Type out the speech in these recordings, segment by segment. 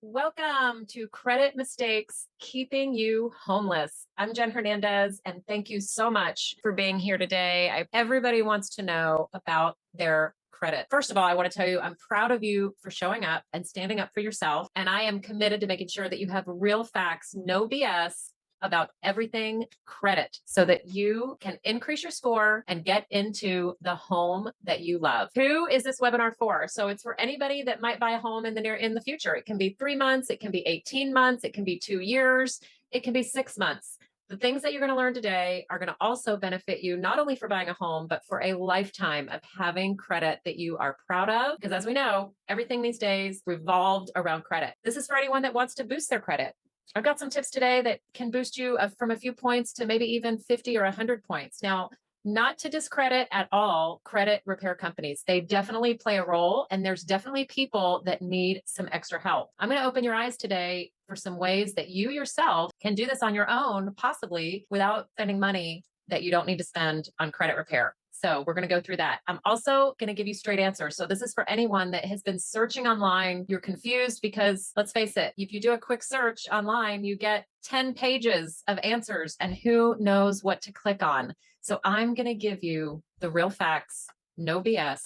Welcome to Credit Mistakes Keeping You Homeless. I'm Jen Hernandez, and thank you so much for being here today. Everybody wants to know about their credit. First of all, I want to tell you I'm proud of you for showing up and standing up for yourself. And I am committed to making sure that you have real facts, no BS, about everything credit so that you can increase your score and get into the home that you love. Who is this webinar for? So it's for anybody that might buy a home in the future. It can be 3 months, it can be 18 months, it can be 2 years, it can be 6 months. The things that you're going to learn today are going to also benefit you not only for buying a home, but for a lifetime of having credit that you are proud of. Because as we know, everything these days revolved around credit. This is for anyone that wants to boost their credit. I've got some tips today that can boost you from a few points to maybe even 50 or 100 points. Now, not to discredit at all credit repair companies. They definitely play a role, and there's definitely people that need some extra help. I'm going to open your eyes today for some ways that you yourself can do this on your own, possibly without spending money that you don't need to spend on credit repair. So we're going to go through that. I'm also going to give you straight answers. So this is for anyone that has been searching online. You're confused because let's face it, if you do a quick search online, you get 10 pages of answers and who knows what to click on. So I'm going to give you the real facts, no BS,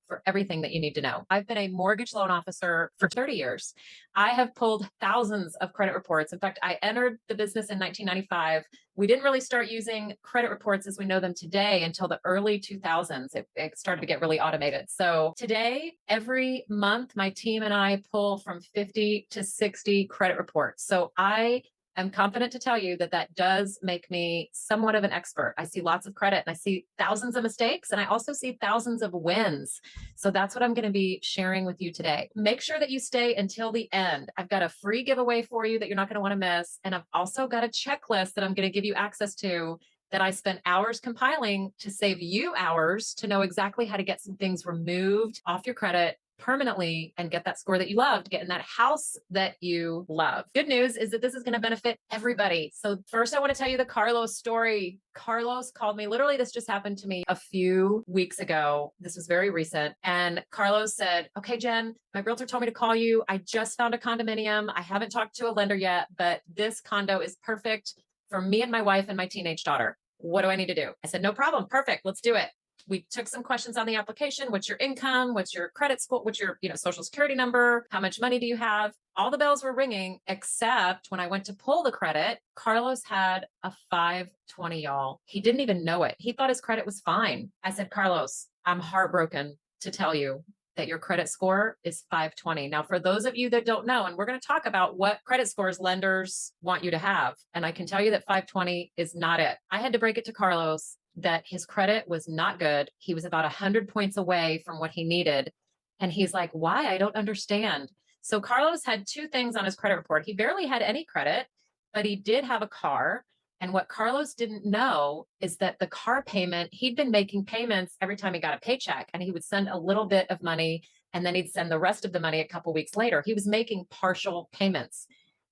for everything that you need to know. I've been a mortgage loan officer for 30 years. I have pulled thousands of credit reports. In fact, I entered the business in 1995. We didn't really start using credit reports as we know them today until the early 2000s. It started to get really automated. So today, every month, my team and I pull from 50 to 60 credit reports. So I'm confident to tell you that that does make me somewhat of an expert. I see lots of credit and I see thousands of mistakes and I also see thousands of wins. So that's what I'm going to be sharing with you today. Make sure that you stay until the end. I've got a free giveaway for you that you're not going to want to miss. And I've also got a checklist that I'm going to give you access to that I spent hours compiling to save you hours to know exactly how to get some things removed off your credit permanently and get that score that you love, to get in that house that you love. Good news is that this is going to benefit everybody. So first I want to tell you the Carlos story. Carlos called me. Literally, this just happened to me a few weeks ago. This was very recent. And Carlos said, okay, Jen, my realtor told me to call you. I just found a condominium. I haven't talked to a lender yet, but this condo is perfect for me and my wife and my teenage daughter. What do I need to do? I said, no problem. Perfect. Let's do it. We took some questions on the application. What's your income? What's your credit score? What's your, social security number? How much money do you have? All the bells were ringing, except when I went to pull the credit, Carlos had a 520, y'all. He didn't even know it. He thought his credit was fine. I said, Carlos, I'm heartbroken to tell you that your credit score is 520. Now, for those of you that don't know, and we're going to talk about what credit scores lenders want you to have. And I can tell you that 520 is not it. I had to break it to Carlos that his credit was not good. He was about 100 points away from what he needed. And he's like, why? I don't understand. So Carlos had two things on his credit report. He barely had any credit, but he did have a car. And what Carlos didn't know is that the car payment, he'd been making payments every time he got a paycheck, and he would send a little bit of money and then he'd send the rest of the money a couple weeks later. He was making partial payments.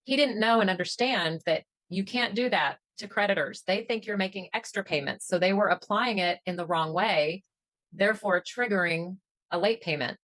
He didn't know and understand that you can't do that to creditors. They think you're making extra payments. So they were applying it in the wrong way, therefore triggering a late payment.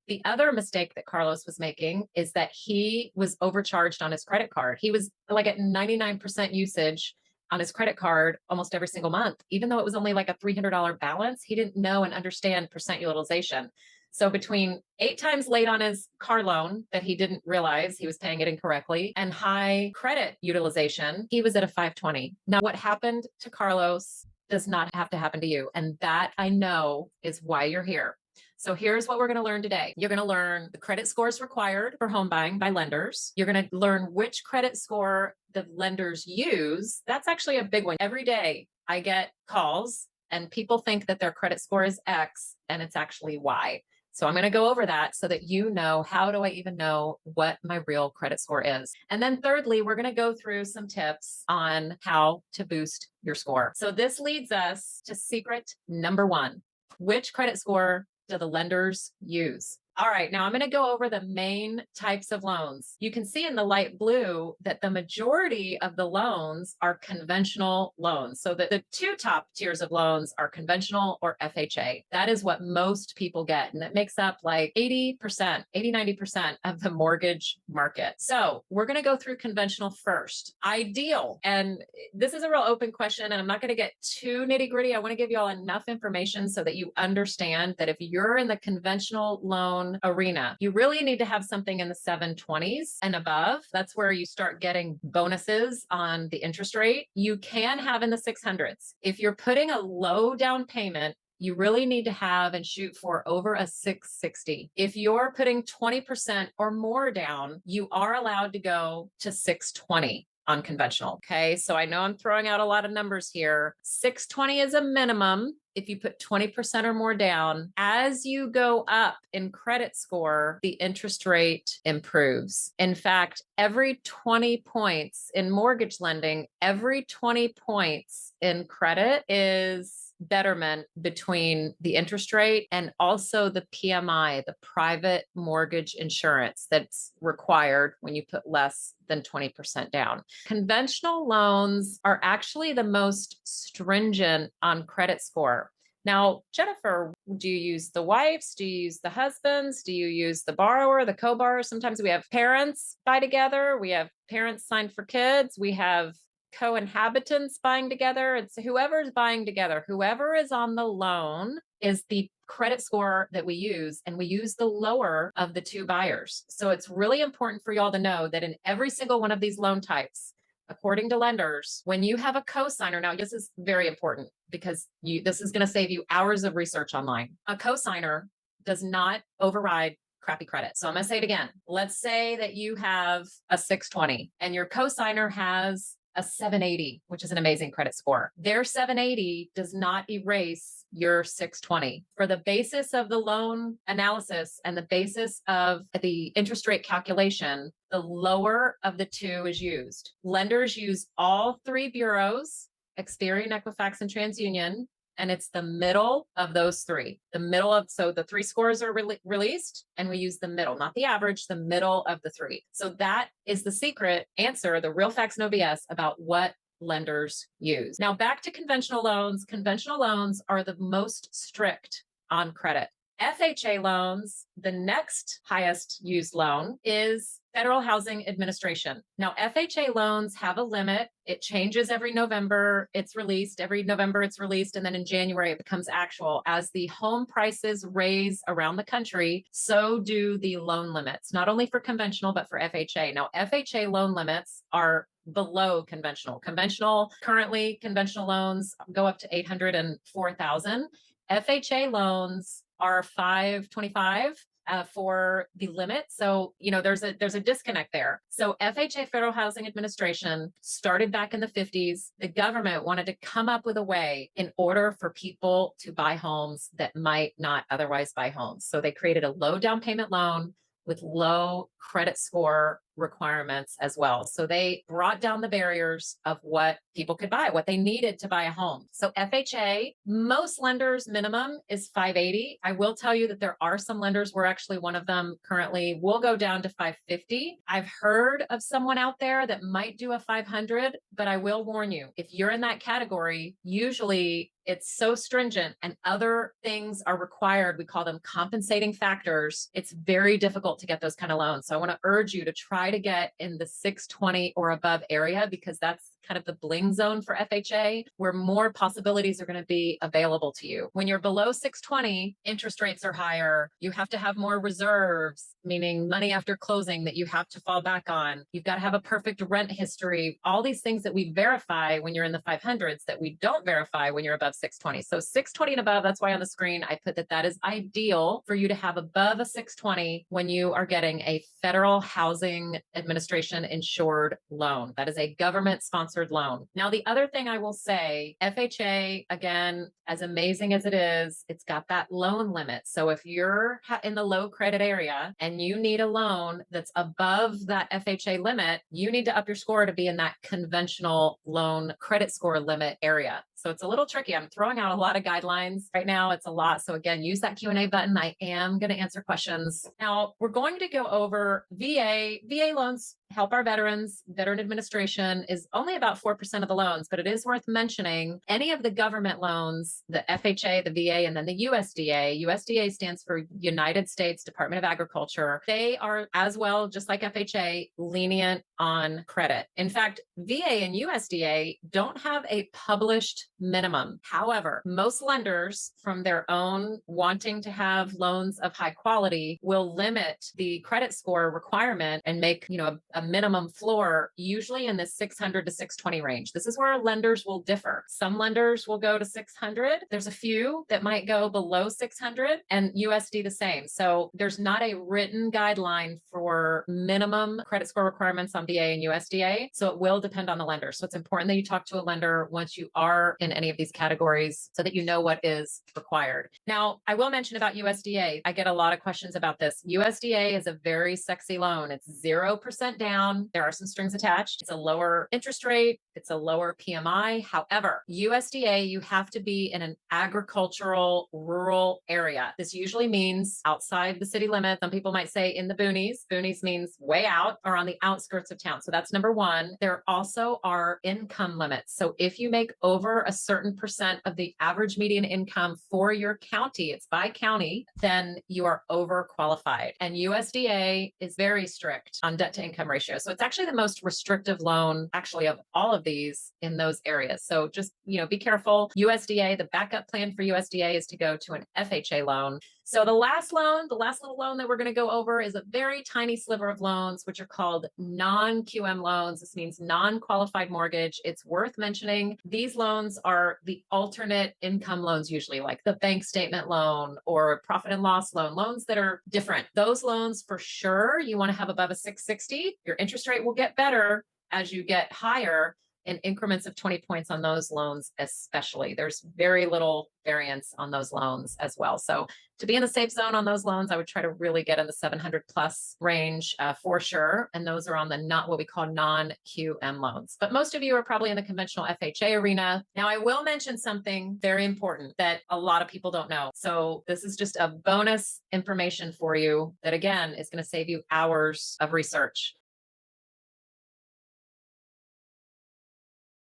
The other mistake that Carlos was making is that he was overcharged on his credit card. He was like at 99% usage on his credit card almost every single month. Even though it was only like a $300 balance, he didn't know and understand percent utilization. So between 8 times late on his car loan that he didn't realize he was paying it incorrectly and high credit utilization, he was at a 520. Now, what happened to Carlos does not have to happen to you. And that I know is why you're here. So here's what we're going to learn today. You're going to learn the credit scores required for home buying by lenders. You're going to learn which credit score the lenders use. That's actually a big one. Every day I get calls and people think that their credit score is X and it's actually Y. So I'm going to go over that so that you know, how do I even know what my real credit score is? And then thirdly, we're going to go through some tips on how to boost your score. So this leads us to secret number 1. Which credit score do the lenders use? All right, now I'm going to go over the main types of loans. You can see in the light blue that the majority of the loans are conventional loans. So the two top tiers of loans are conventional or FHA. That is what most people get. And that makes up like 80%, 90% of the mortgage market. So we're going to go through conventional first. Ideal. And this is a real open question, and I'm not going to get too nitty gritty. I want to give you all enough information so that you understand that if you're in the conventional loan arena, you really need to have something in the 720s and above. That's where you start getting bonuses on the interest rate. You can have in the 600s. If you're putting a low down payment, you really need to have and shoot for over a 660. If you're putting 20% or more down, you are allowed to go to 620 on conventional. Okay. So I know I'm throwing out a lot of numbers here. 620 is a minimum. If you put 20% or more down, as you go up in credit score, the interest rate improves. In fact, every 20 points in mortgage lending, every 20 points in credit is betterment between the interest rate and also the PMI, the private mortgage insurance that's required when you put less than 20% down. Conventional loans are actually the most stringent on credit score. Now, Jennifer, do you use the wives? Do you use the husbands? Do you use the borrower, the co-borrower? Sometimes we have parents buy together. We have parents sign for kids. We have co-inhabitants buying together. It's whoever's buying together, whoever is on the loan is the credit score that we use, and we use the lower of the two buyers. So it's really important for y'all to know that in every single one of these loan types, according to lenders, when you have a cosigner, now this is very important because this is going to save you hours of research online. A cosigner does not override crappy credit. So I'm going to say it again. Let's say that you have a 620 and your cosigner has a 780, which is an amazing credit score. Their 780 does not erase your 620. For the basis of the loan analysis and the basis of the interest rate calculation, the lower of the two is used. Lenders use all three bureaus, Experian, Equifax, and TransUnion, and it's the middle of those three. So the three scores are released, and we use the middle, not the average, the middle of the three. So that is the secret answer, the real facts, no BS about what lenders use. Now back to conventional loans. Conventional loans are the most strict on credit. FHA loans, the next highest used loan is Federal Housing Administration. Now, FHA loans have a limit. It changes every November. It's released. Every November it's released. And then in January, it becomes actual. As the home prices raise around the country, so do the loan limits, not only for conventional, but for FHA. Now, FHA loan limits are below conventional. Currently, conventional loans go up to $804,000. FHA loans are $525 for the limit. So, there's a disconnect there. So FHA, Federal Housing Administration, started back in the 50s. The government wanted to come up with a way in order for people to buy homes that might not otherwise buy homes. So they created a low down payment loan with low credit score requirements as well. So they brought down the barriers of what people could buy, what they needed to buy a home. So FHA, most lenders minimum is 580. I will tell you that there are some lenders, we're actually one of them currently, will go down to 550. I've heard of someone out there that might do a 500, but I will warn you, if you're in that category, usually it's so stringent and other things are required. We call them compensating factors. It's very difficult to get those kind of loans. So I want to urge you to try to get in the 620 or above area, because that's kind of the bling zone for FHA, where more possibilities are going to be available to you. When you're below 620, interest rates are higher. You have to have more reserves, meaning money after closing that you have to fall back on. You've got to have a perfect rent history, all these things that we verify when you're in the 500s that we don't verify when you're above 620. So 620 and above, that's why on the screen I put that is ideal for you to have above a 620 when you are getting a Federal Housing Administration insured loan. That is a government sponsored sponsored loan. Now, the other thing I will say, FHA, again, as amazing as it is, it's got that loan limit. So if you're in the low credit area and you need a loan that's above that FHA limit, you need to up your score to be in that conventional loan credit score limit area. So it's a little tricky. I'm throwing out a lot of guidelines right now. It's a lot. So again, use that Q&A button. I am going to answer questions. Now, we're going to go over VA. VA loans help our veterans. Veteran Administration is only about 4% of the loans, but it is worth mentioning any of the government loans, the FHA, the VA, and then the USDA. USDA stands for United States Department of Agriculture. They are as well, just like FHA, lenient on credit. In fact, VA and USDA don't have a published minimum. However, most lenders, from their own wanting to have loans of high quality, will limit the credit score requirement and make, a minimum floor, usually in the 600 to 620 range. This is where lenders will differ. Some lenders will go to 600. There's a few that might go below 600, and USD the same. So there's not a written guideline for minimum credit score requirements on VA and USDA. So it will depend on the lender. So it's important that you talk to a lender once you are in any of these categories so that you know what is required. Now, I will mention about USDA. I get a lot of questions about this. USDA is a very sexy loan. It's 0% down. There are some strings attached. It's a lower interest rate. It's a lower PMI. However, USDA, you have to be in an agricultural rural area. This usually means outside the city limits. Some people might say in the boonies. Boonies means way out or on the outskirts of town. So that's number one. There also are income limits. So if you make over a certain percent of the average median income for your county, it's by county, then you are overqualified. And USDA is very strict on debt to income ratio. So it's actually the most restrictive loan actually of all of these in those areas. So just, be careful. USDA, the backup plan for USDA is to go to an FHA loan. So the last little loan that we're going to go over is a very tiny sliver of loans, which are called non-QM loans. This means non-qualified mortgage. It's worth mentioning. These loans are the alternate income loans, usually like the bank statement loan or profit and loss loan, loans that are different. Those loans, for sure, you want to have above a 660. Your interest rate will get better as you get higher in increments of 20 points on those loans, especially. There's very little variance on those loans as well. So to be in the safe zone on those loans, I would try to really get in the 700 plus range for sure. And those are on the not what we call non-QM loans. But most of you are probably in the conventional FHA arena. Now, I will mention something very important that a lot of people don't know. So this is just a bonus information for you that, again, is going to save you hours of research.